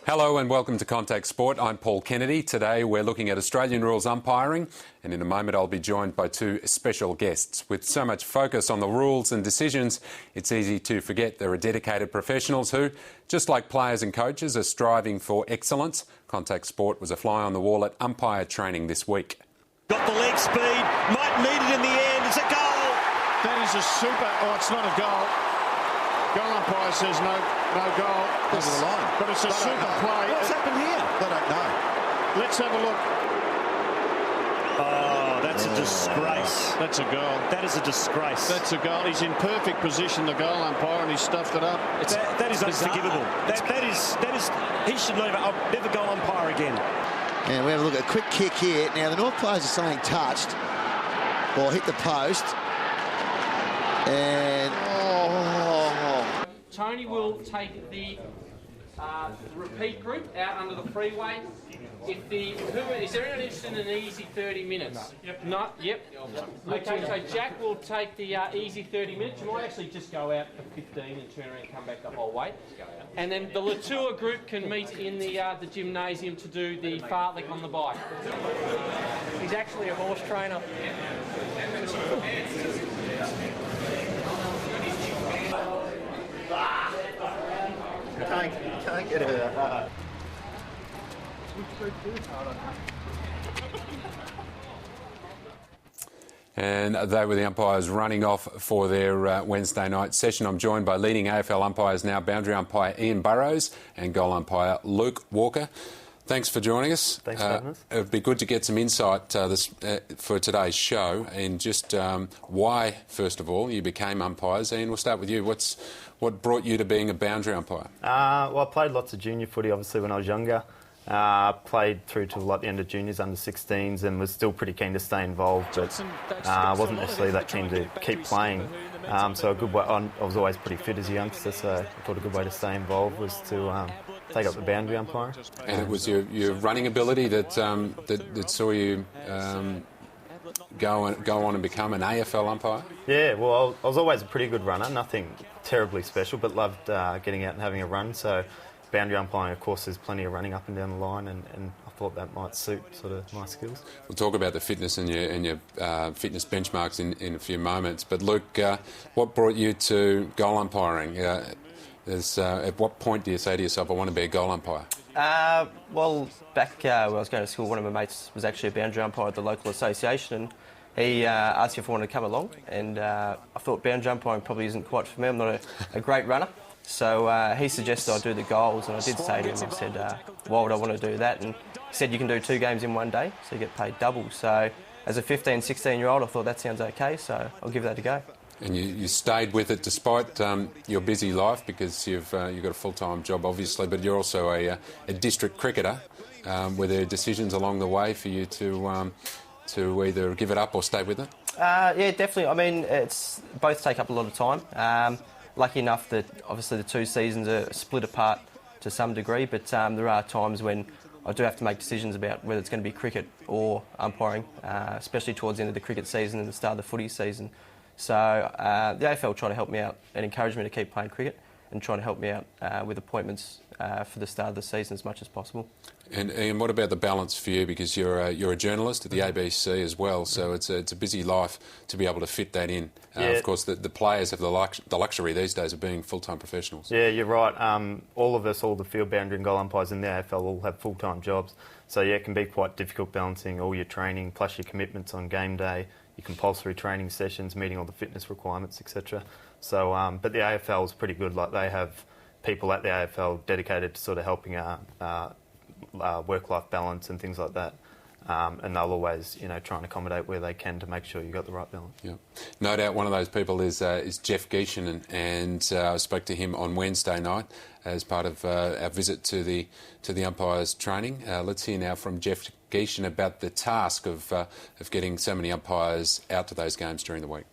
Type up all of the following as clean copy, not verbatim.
Hello and welcome to Contact Sport. I'm Paul Kennedy. Today we're looking at Australian rules umpiring, and in a moment I'll be joined by two special guests. With so much focus on the rules and decisions, it's easy to forget there are dedicated professionals who, just like players and coaches, are striving for excellence. Contact Sport was a fly on the wall at umpire training this week. Got the leg speed, might need it in the end. It's a goal. That is a super... Oh, it's not a goal. Goal umpire says no goal. Over the line. But it's a super play. What's happened here? They don't know. Let's have a look. Oh, that's a disgrace. That's a goal. That is a disgrace. That's a goal. He's in perfect position, the goal umpire, and he stuffed it up. That is unforgivable. That is. He should never go umpire again. And we have a look at a quick kick here. Now, the North players are saying touched or hit the post. And... Tony will take the repeat group out under the freeway. Is there anyone interested in an easy 30 minutes? Yep. No? Yep. Okay, so Jack will take the easy 30 minutes. You might actually just go out for 15 and turn around and come back the whole way. And then the Latour group can meet in the gymnasium to do the fartlek on the bike. He's actually a horse trainer. Can't get it. And they were the umpires running off for their Wednesday night session. I'm joined by leading AFL umpires now, boundary umpire Ian Burrows and goal umpire Luke Walker. Thanks for joining us. Thanks for having us. It would be good to get some insight for today's show and just why, first of all, you became umpires. Ian, we'll start with you. What brought you to being a boundary umpire? Well, I played lots of junior footy, obviously, when I was younger. Played through to like the end of juniors, under 16s, and was still pretty keen to stay involved, but I wasn't necessarily that keen to keep playing. So a good way, I was always pretty fit as a youngster, so I thought a good way to stay involved was to take up the boundary umpiring. And it was your running ability that saw you go on and become an AFL umpire? Yeah, well, I was always a pretty good runner, nothing terribly special, but loved getting out and having a run. So boundary umpiring, of course, there's plenty of running up and down the line, and I thought that might suit sort of my skills. We'll talk about the fitness and your fitness benchmarks in a few moments. But Luke, what brought you to goal umpiring? At what point do you say to yourself, I want to be a goal umpire? Well, back when I was going to school, one of my mates was actually a boundary umpire at the local association, and he asked me if I wanted to come along, and I thought boundary umpiring probably isn't quite for me. I'm not a great runner. So he suggested I do the goals, and I did say to him, I said, why would I want to do that? And he said, you can do 2 games in one day, so you get paid double. So as a 15, 16-year-old, I thought that sounds okay, so I'll give that a go. And you stayed with it despite your busy life, because you've got a full-time job, obviously, but you're also a district cricketer. Were there decisions along the way for you to either give it up or stay with it? Yeah, definitely. I mean, it's both take up a lot of time. Lucky enough that obviously the 2 seasons are split apart to some degree, but there are times when I do have to make decisions about whether it's going to be cricket or umpiring, especially towards the end of the cricket season and the start of the footy season. So the AFL try to help me out and encourage me to keep playing cricket, and try to help me out with appointments for the start of the season as much as possible. And Ian, what about the balance for you? Because you're a journalist at the ABC as well, so it's a busy life to be able to fit that in. Yeah. Of course, the players have the luxury these days of being full-time professionals. Yeah, you're right. All of us, all the field boundary and goal umpires in the AFL all have full-time jobs. So yeah, it can be quite difficult balancing all your training plus your commitments on game day, your compulsory training sessions, meeting all the fitness requirements, etc. So, but the AFL is pretty good. Like, they have people at the AFL dedicated to sort of helping work-life balance and things like that. And they'll always, try and accommodate where they can to make sure you've got the right balance. Yeah, no doubt one of those people is Jeff Geishan, and I spoke to him on Wednesday night as part of our visit to the umpires training. Let's hear now from Jeff Geishan about the task of getting so many umpires out to those games during the week.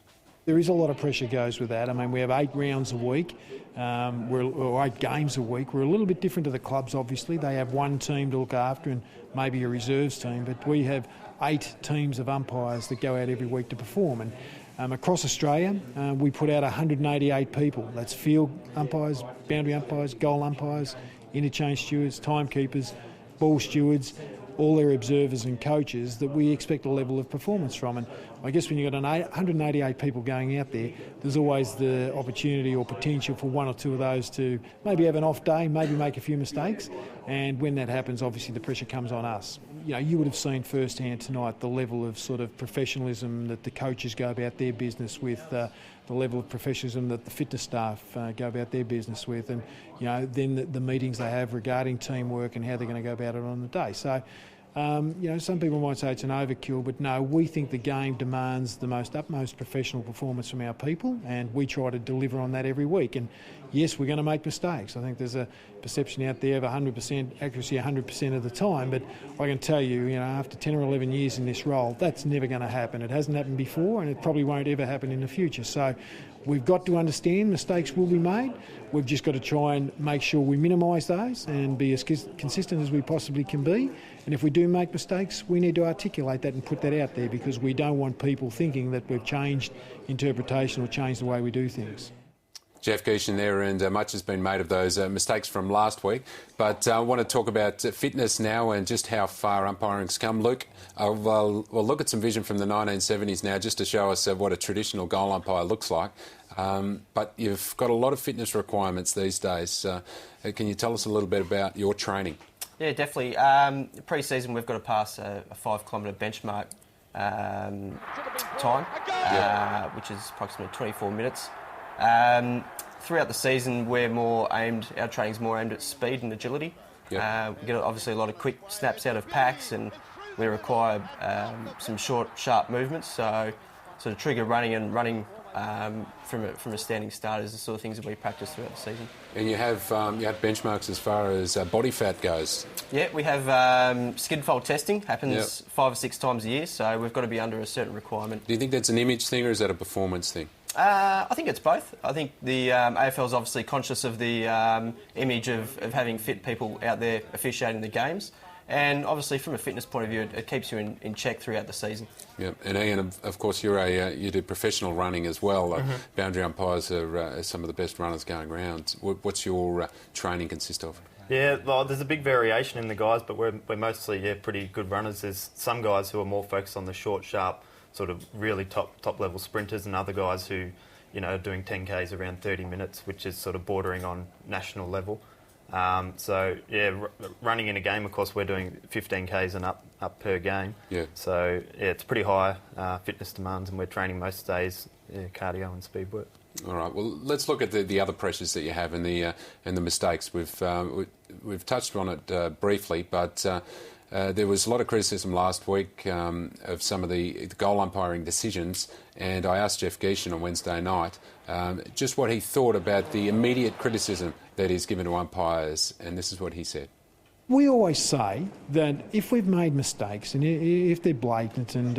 There is a lot of pressure goes with that. I mean, we have 8 rounds a week, or 8 games a week. We're a little bit different to the clubs, obviously. They have one team to look after and maybe a reserves team, but we have 8 teams of umpires that go out every week to perform. And Across Australia, we put out 188 people. That's field umpires, boundary umpires, goal umpires, interchange stewards, timekeepers, ball stewards, all their observers and coaches that we expect a level of performance from. And I guess when you've got 188 people going out there, there's always the opportunity or potential for one or two of those to maybe have an off day, maybe make a few mistakes. And when that happens, obviously the pressure comes on us. You know, you would have seen firsthand tonight the level of sort of professionalism that the coaches go about their business with, the level of professionalism that the fitness staff go about their business with, and you know, then the meetings they have regarding teamwork and how they're going to go about it on the day. So, you know, some people might say it's an overkill, but no, we think the game demands the utmost professional performance from our people, and we try to deliver on that every week. And yes, we're going to make mistakes. I think there's a perception out there of 100% accuracy 100% of the time, but I can tell you, you know, after 10 or 11 years in this role, that's never going to happen. It hasn't happened before, and it probably won't ever happen in the future. So we've got to understand mistakes will be made. We've just got to try and make sure we minimise those and be as consistent as we possibly can be. And if we do make mistakes, we need to articulate that and put that out there, because we don't want people thinking that we've changed interpretation or changed the way we do things. Jeff Geeshan there, and much has been made of those mistakes from last week. But I want to talk about fitness now and just how far umpiring's come. Luke, we'll look at some vision from the 1970s now just to show us what a traditional goal umpire looks like. But you've got a lot of fitness requirements these days. Can you tell us a little bit about your training? Yeah, definitely. Pre-season, we've got to pass a 5-kilometre benchmark time, which is approximately 24 minutes. Throughout the season, our training's more aimed at speed and agility. Yep. We get obviously a lot of quick snaps out of packs, and we require some short, sharp movements. So sort of trigger running from a standing start is the sort of things that we practice throughout the season. And you have benchmarks as far as body fat goes. Yeah, we have skid fold testing, happens 5 or 6 times a year, so we've got to be under a certain requirement. Do you think that's an image thing or is that a performance thing? I think it's both. I think the AFL is obviously conscious of the image of having fit people out there officiating the games. And obviously, from a fitness point of view, it keeps you in check throughout the season. Yeah, and Ian, of course, you do professional running as well. Boundary umpires are some of the best runners going around. What's your training consist of? Yeah, well, there's a big variation in the guys, but we're mostly pretty good runners. There's some guys who are more focused on the short, sharp, sort of really top level sprinters, and other guys who, you know, are doing 10Ks around 30 minutes, which is sort of bordering on national level. So yeah, running in a game, of course, we're doing 15Ks and up per game. Yeah. So yeah, it's pretty high fitness demands, and we're training most days cardio and speed work. All right. Well, let's look at the other pressures that you have and the mistakes. We've touched on it briefly, but there was a lot of criticism last week of some of the goal umpiring decisions, and I asked Jeff Geeshan on Wednesday night just what he thought about the immediate criticism that is given to umpires, and this is what he said. We always say that if we've made mistakes and if they're blatant and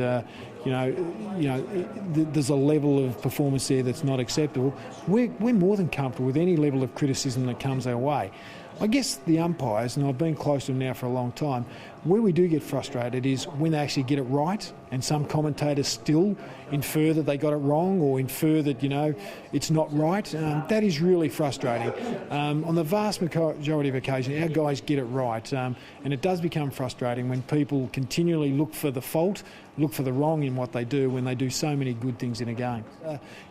there's a level of performance there that's not acceptable, we're more than comfortable with any level of criticism that comes our way. I guess the umpires, and I've been close to them now for a long time, where we do get frustrated is when they actually get it right, and some commentators still infer that they got it wrong or infer that, you know, it's not right. That is really frustrating. On the vast majority of occasions, our guys get it right, and it does become frustrating when people continually look for the fault, look for the wrong in what they do when they do so many good things in a game.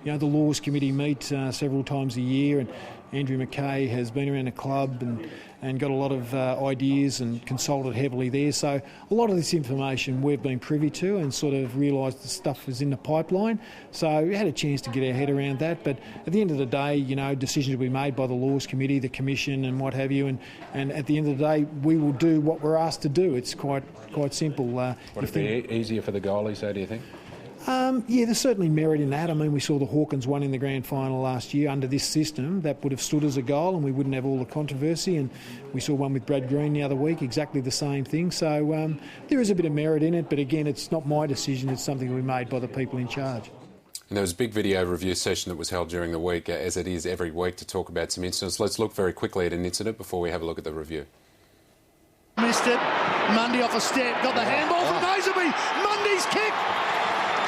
The Laws Committee meet several times a year, and Andrew McKay has been around the club and got a lot of ideas and consulted heavily there. So a lot of this information we've been privy to and sort of realised the stuff is in the pipeline. So we had a chance to get our head around that. But at the end of the day, you know, decisions will be made by the Laws Committee, the Commission and what have you. And at the end of the day, we will do what we're asked to do. It's quite simple. Would it be easier for the goalies, though, do you think? Yeah, there's certainly merit in that. I mean, we saw the Hawkins one in the grand final last year under this system. That would have stood as a goal and we wouldn't have all the controversy. And we saw one with Brad Green the other week, exactly the same thing. So there is a bit of merit in it, but again, it's not my decision. It's something we made by the people in charge. And there was a big video review session that was held during the week, as it is every week, to talk about some incidents. Let's look very quickly at an incident before we have a look at the review. Missed it. Mundy off a step. Got the handball from Noseby. Mundy's kick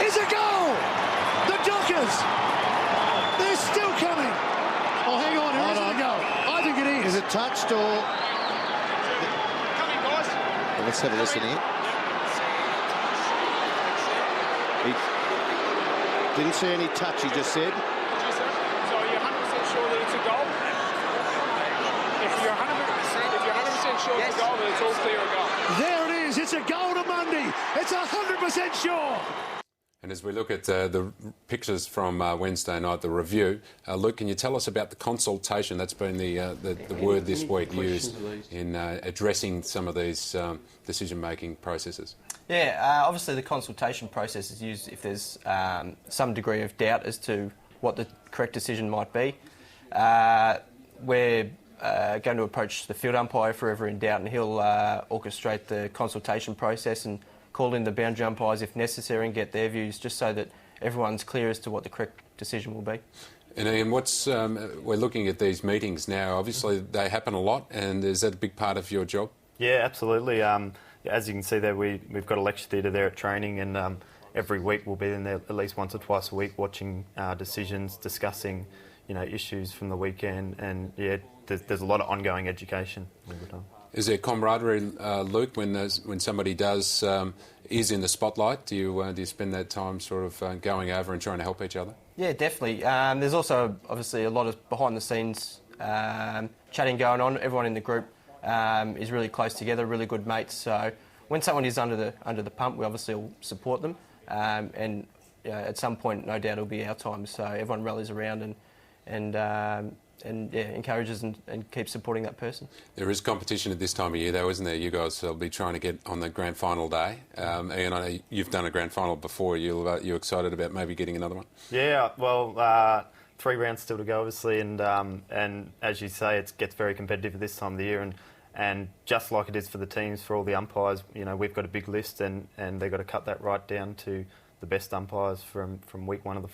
is a goal. The Dockers! They're still coming! Oh, hang on, who is it to go? I think it is. Is it touched or... Coming, guys. Well, let's have a listen here. He didn't see any touch, he just said. So are you 100% sure that it's a goal? If you're 100% sure it's a goal, then it's all clear a goal. There it is. It's a goal to Mundy. It's 100% sure. And as we look at the pictures from Wednesday night, the review, Luke, can you tell us about the consultation? That's been the word this week used in addressing some of these decision-making processes. Yeah, obviously the consultation process is used if there's some degree of doubt as to what the correct decision might be. We're going to approach the field umpire if we're ever in doubt, and he'll orchestrate the consultation process and call in the boundary umpires if necessary and get their views, just so that everyone's clear as to what the correct decision will be. And Ian, we're looking at these meetings now. Obviously, they happen a lot, and is that a big part of your job? Yeah, absolutely. As you can see there, we've got a lecture theatre there at training, and every week we'll be in there at least once or twice a week watching decisions, discussing, issues from the weekend, and there's a lot of ongoing education all the time. Is there camaraderie, Luke, when somebody is in the spotlight? Do you spend that time sort of going over and trying to help each other? Yeah, definitely. There's also obviously a lot of behind the scenes chatting going on. Everyone in the group is really close together, really good mates. So when someone is under the pump, we obviously will support them, and at some point, no doubt, it'll be our time. So everyone rallies around and encourages and keeps supporting that person. There is competition at this time of year, though, isn't there? You guys will be trying to get on the grand final day. Ian, I know you've done a grand final before. You excited about maybe getting another one? Yeah, well, 3 rounds still to go, obviously, and as you say, it gets very competitive at this time of the year, and just like it is for the teams, for all the umpires, we've got a big list, and they've got to cut that right down to the best umpires from week 1 of the